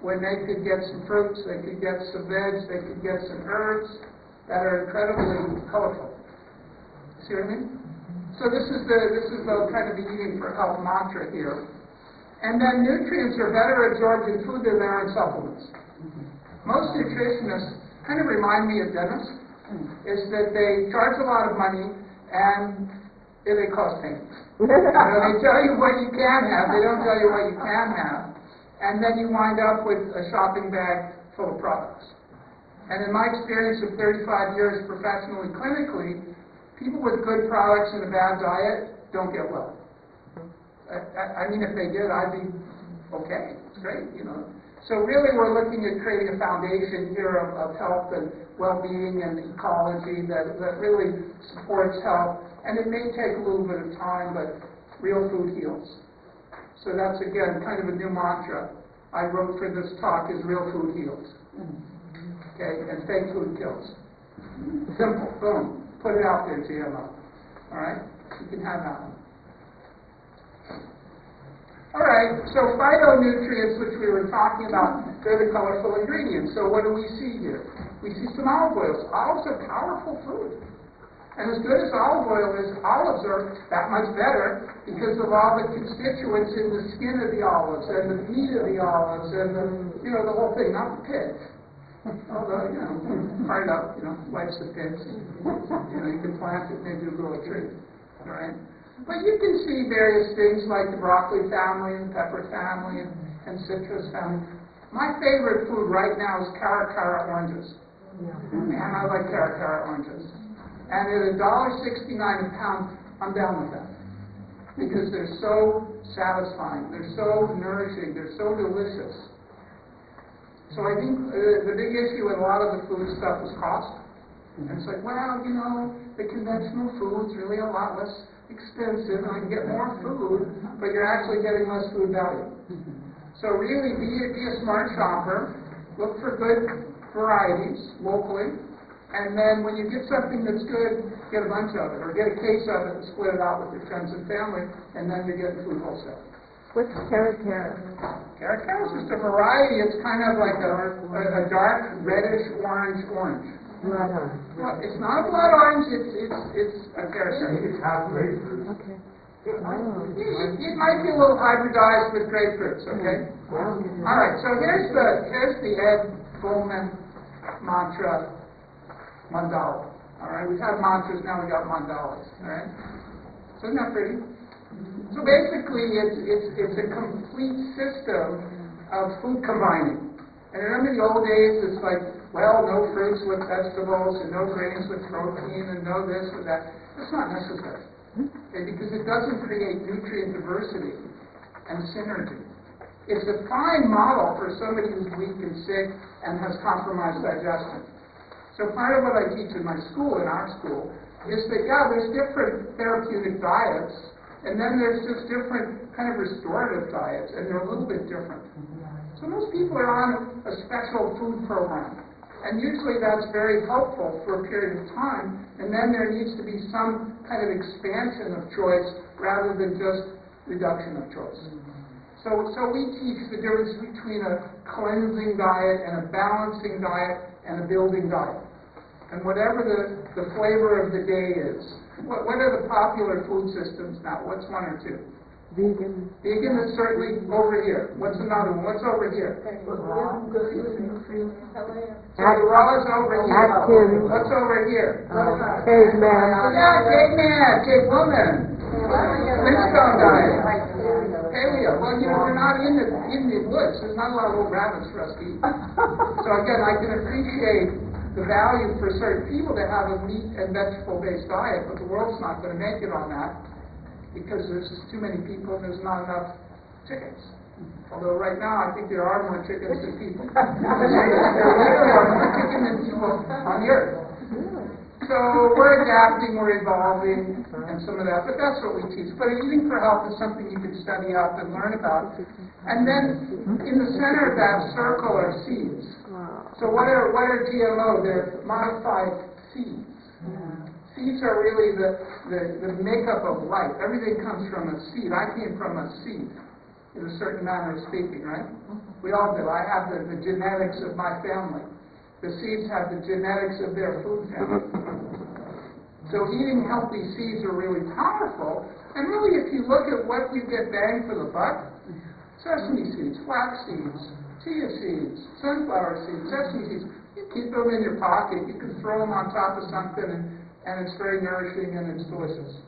when they could get some fruits, they could get some veg, they could get some herbs that are incredibly colorful. See what I mean? So this is the kind of the eating for health mantra here. And then nutrients are better absorbed in food than they are in supplements. Most nutritionists kind of remind me of dentists, is that they charge a lot of money and they cause pain. They tell you what you can have, they don't tell you what you can have, and then you wind up with a shopping bag full of products. And in my experience of 35 years professionally, clinically, people with good products and a bad diet don't get well. I mean, if they did, I'd be okay. It's great, you know. So really, we're looking at creating a foundation here of health and well-being and ecology that really supports health. And it may take a little bit of time, but real food heals. So that's, again, kind of a new mantra I wrote for this talk is real food heals. Okay, and fake food kills. Simple, boom. Put it out there, GMO. All right? You can have that one. All right, so phytonutrients, which we were talking about, they're the colorful ingredients. So what do we see here? We see some olive oils. Olives are powerful food. And as good as olive oil is, olives are that much better because of all the constituents in the skin of the olives and the meat of the olives and the, you know, the whole thing, not the pigs. Although, you know, hard up, you know, wipes the pigs. You know, you can plant it, maybe grow a tree. All right? But you can see various things like the broccoli family and pepper family and citrus family. My favorite food right now is cara oranges. And I like cara oranges. And at $1.69 a pound, I'm down with that. Because they're so satisfying, they're so nourishing, they're so delicious. So I think the big issue with a lot of the food stuff is cost. And it's like, well, you know, the conventional food's really a lot less expensive and I can get more food, but you're actually getting less food value. So really be a smart shopper, look for good varieties locally, and then when you get something that's good, get a bunch of it, or get a case of it and split it out with your friends and family, and then you're getting food wholesale. What's cara? Cara is just a variety. It's kind of like a dark reddish orange. Blood orange. Well, it's not a blood orange, it's a cara. It's half grapefruit. Okay. It might be a little hybridized with grapefruits, okay? Wow. All right, so here's the Ed Bauman mantra mandala. All right, we've had mantras, now we got mandalas. All right, so isn't that pretty? So basically, it's a complete system of food combining. And remember the old days, it's like, well, no fruits with vegetables, and no grains with protein, and no this or that. That's not necessary, okay, because it doesn't create nutrient diversity and synergy. It's a fine model for somebody who's weak and sick and has compromised digestion. So part of what I teach in my school, in our school, is that, yeah, there's different therapeutic diets, and then there's just different kind of restorative diets, and they're a little bit different. So most people are on a special food program, and usually that's very helpful for a period of time, and then there needs to be some kind of expansion of choice rather than just reduction of choice. So we teach the difference between a cleansing diet and a balancing diet and a building diet. And whatever the flavor of the day is, what are the popular food systems now? What's one or two? Vegan. Vegan is certainly over here. What's another one? What's over here? Active. So the raw is over here. Active. What's over here? Caveman. Yeah, caveman, cavewoman. Flintstone diet. Paleo. Well, you know, we're not in the woods. There's not a lot of old rabbits for us to eat. So again, I can appreciate the value for certain people to have a meat and vegetable-based diet, but the world's not going to make it on that because there's just too many people and there's not enough chickens. Although right now I think there are more chickens than people. There are more chickens than people on the earth. So we're adapting, we're evolving, and some of that, but that's what we teach. But eating for health is something you can study up and learn about. And then in the center of that circle are seeds. So what are GMO? They're modified seeds. Seeds are really the makeup of life. Everything comes from a seed. I came from a seed, in a certain manner of speaking, right? We all do. I have the genetics of my family. The seeds have the genetics of their food family. So eating healthy seeds are really powerful. And really, if you look at what you get bang for the buck, sesame seeds, flax seeds, chia seeds, sunflower seeds, sesame seeds, you keep them in your pocket. You can throw them on top of something, and it's very nourishing and it's delicious.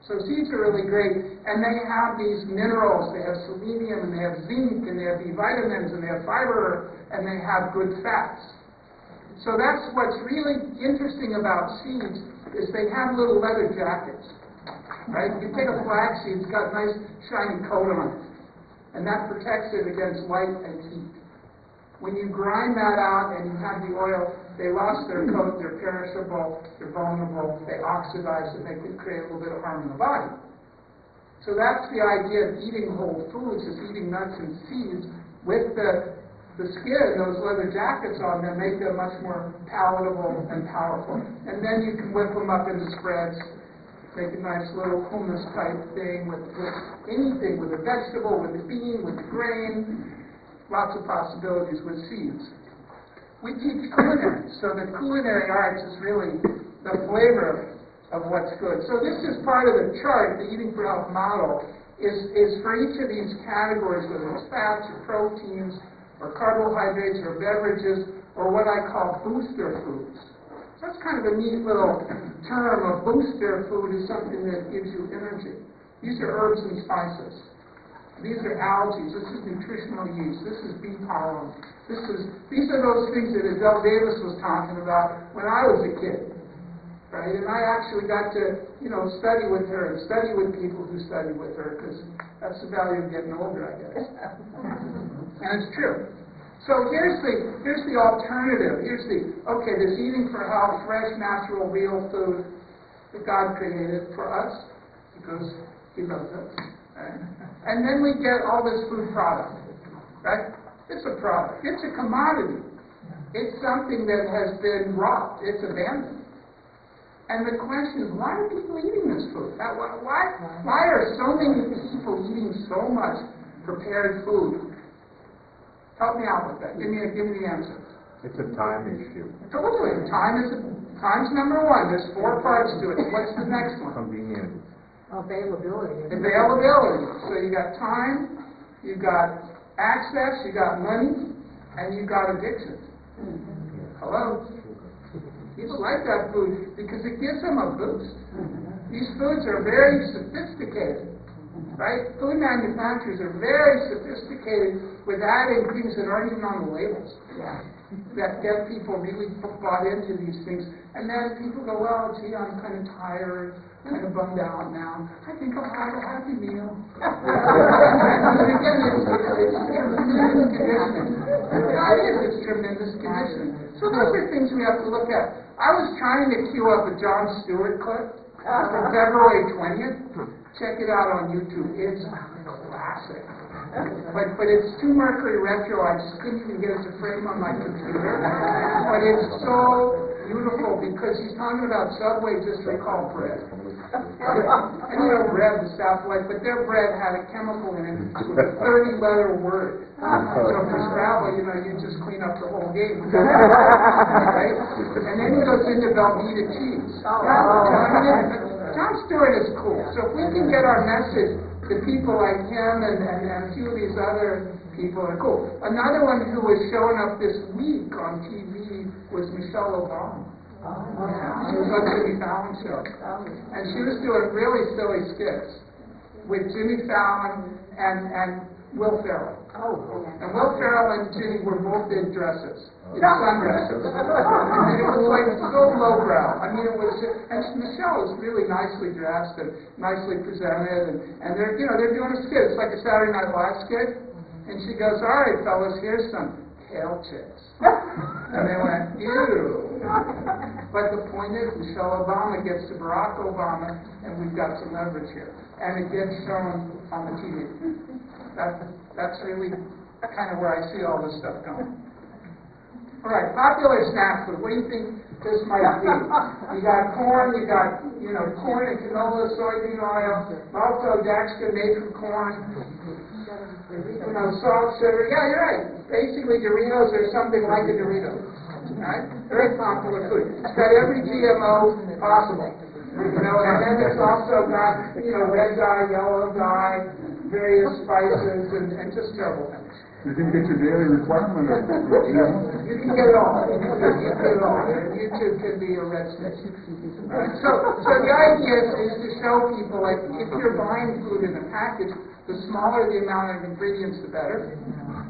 So seeds are really great, and they have these minerals. They have selenium, and they have zinc, and they have B vitamins, and they have fiber, and they have good fats. So that's what's really interesting about seeds, is they have little leather jackets, right? You take a flax seed, it's got a nice shiny coat on it, and that protects it against light and heat. When you grind that out and you have the oil, they lost their coat, they're perishable, they're vulnerable, they oxidize, and they can create a little bit of harm in the body. So that's the idea of eating whole foods, is eating nuts and seeds with the skin, those leather jackets on them, make them much more palatable and powerful. And then you can whip them up into spreads, make a nice little hummus type thing with anything, with a vegetable, with a bean, with a grain. Lots of possibilities with seeds. We teach culinary, so the culinary arts is really the flavor of what's good. So this is part of the chart, the Eating for Health model, is for each of these categories, whether it's fats or proteins or carbohydrates or beverages or what I call booster foods. So that's kind of a neat little term. A booster food is something that gives you energy. These are herbs and spices. These are algae. This is nutritional yeast. This is bee pollen. These are those things that Adele Davis was talking about when I was a kid, right? And I actually got to, study with her and study with people who study with her, because that's the value of getting older, I guess. And it's true. So here's the alternative. Here's this eating for health, fresh, natural, real food that God created for us because He loves us. Right? And then we get all this food product, right? It's a product. It's a commodity. It's something that has been robbed. It's abandoned. And the question is, why are people eating this food? Why are so many people eating so much prepared food? Help me out with that. Give me the answer. It's a time issue. Totally. Time's number one. There's 4 parts to it. What's the next one? Convenience. Availability. Availability. So you got time, you got access, you got money, and you got addiction. Hello? People like that food because it gives them a boost. These foods are very sophisticated, right? Food manufacturers are very sophisticated with adding things that aren't even on the labels. That get people really bought into these things. And then people go, well, gee, I'm kind of tired, kind of bummed out now. I think I'll have a happy meal. And again, it's tremendous conditioning. It's tremendous conditioning. So those are things we have to look at. I was trying to queue up a Jon Stewart clip from February 20th. Check it out on YouTube. It's classic. But it's too Mercury retro. I just couldn't even get it to frame on my computer. But it's so beautiful because he's talking about Subway just recall bread. And bread, the Southwest, but their bread had a chemical in it with a 30-letter word. So for Scrabble, you just clean up the whole game. Right? And then he goes into Velveeta cheese. Jon Stewart is cool. So if we can get our message to people like him and a few of these other people are cool. Another one who was showing up this week on TV was Michelle Obama. She was on Jimmy Fallon's show. And she was doing really silly skits with Jimmy Fallon and Will Ferrell. And Will Ferrell and Jimmy were both in dresses, in sundresses. And it was like so lowbrow. I mean, it was just, and Michelle is really nicely dressed and nicely presented, and they're doing a skit. It's like a Saturday Night Live skit. And she goes, all right, fellas, here's some kale chips. And they went, ew. But the point is, Michelle Obama gets to Barack Obama, and we've got some leverage here. And it gets shown on the TV. That's really kind of where I see all this stuff going. All right, popular snack food. What do you think this might be? You got corn, you got, corn and canola, soybean oil, maltodextrin made from corn. You know, salt, sugar, yeah, you're right. Basically, Doritos are something like a Dorito, right? Very popular food. It's got every GMO possible, you know, and then it's also got, you know, red dye, yellow dye, various spices, and just terrible things. You can get your daily requirement of GMO. You can get it all. You can get it all. YouTube can be a red station. Right? So the idea is to show people, like, if you're buying food in a package, the smaller the amount of ingredients, the better.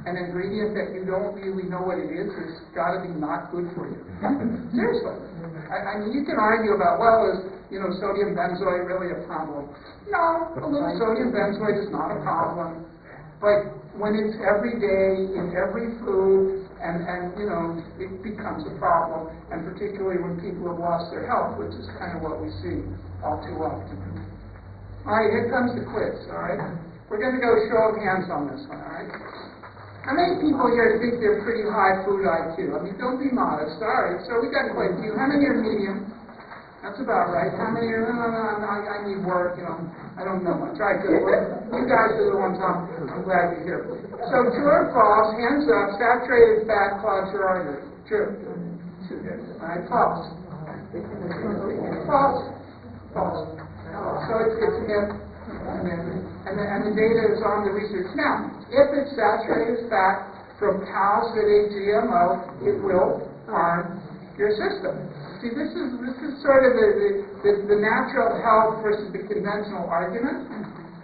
An ingredient that you don't really know what it is got to be not good for you. Seriously. I mean, you can argue about, well, is, you know, sodium benzoate really a problem? No, a little sodium benzoate is not a problem. But when it's every day in every food, and you know, it becomes a problem, and particularly when people have lost their health, which is kind of what we see all too often. All right, here comes the quiz, all right? We're going to go show of hands on this one, all right? How many people here think they're pretty high food IQ? I mean, don't be modest, all right? So we got quite a few. How many are medium? That's about right. How many are, I need work, you know, I don't know much. All right, good. You guys are the ones I'm glad you're here. So true or false, hands up, saturated fat clogs your artery. True. All right, false. False. False. So it's a myth. And the data is on the research. Now, if it's saturated fat from cows that ate GMO, it will harm your system. See, this is sort of the natural health versus the conventional argument.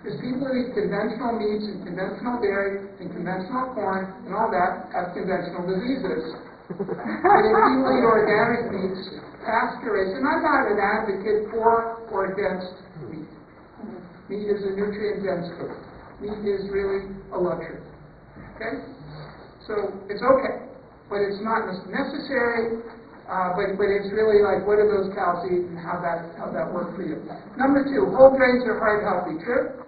Because people who eat conventional meats and conventional dairy and conventional corn and all that have conventional diseases. But if people eat organic meats, pasture-raised, and I'm not an advocate for or against meat. Meat is a nutrient-dense food. Meat is really a luxury. Okay? So it's okay, but it's not necessary. But it's really like, what do those cows eat and how that work for you? Number two, whole grains are heart healthy. True?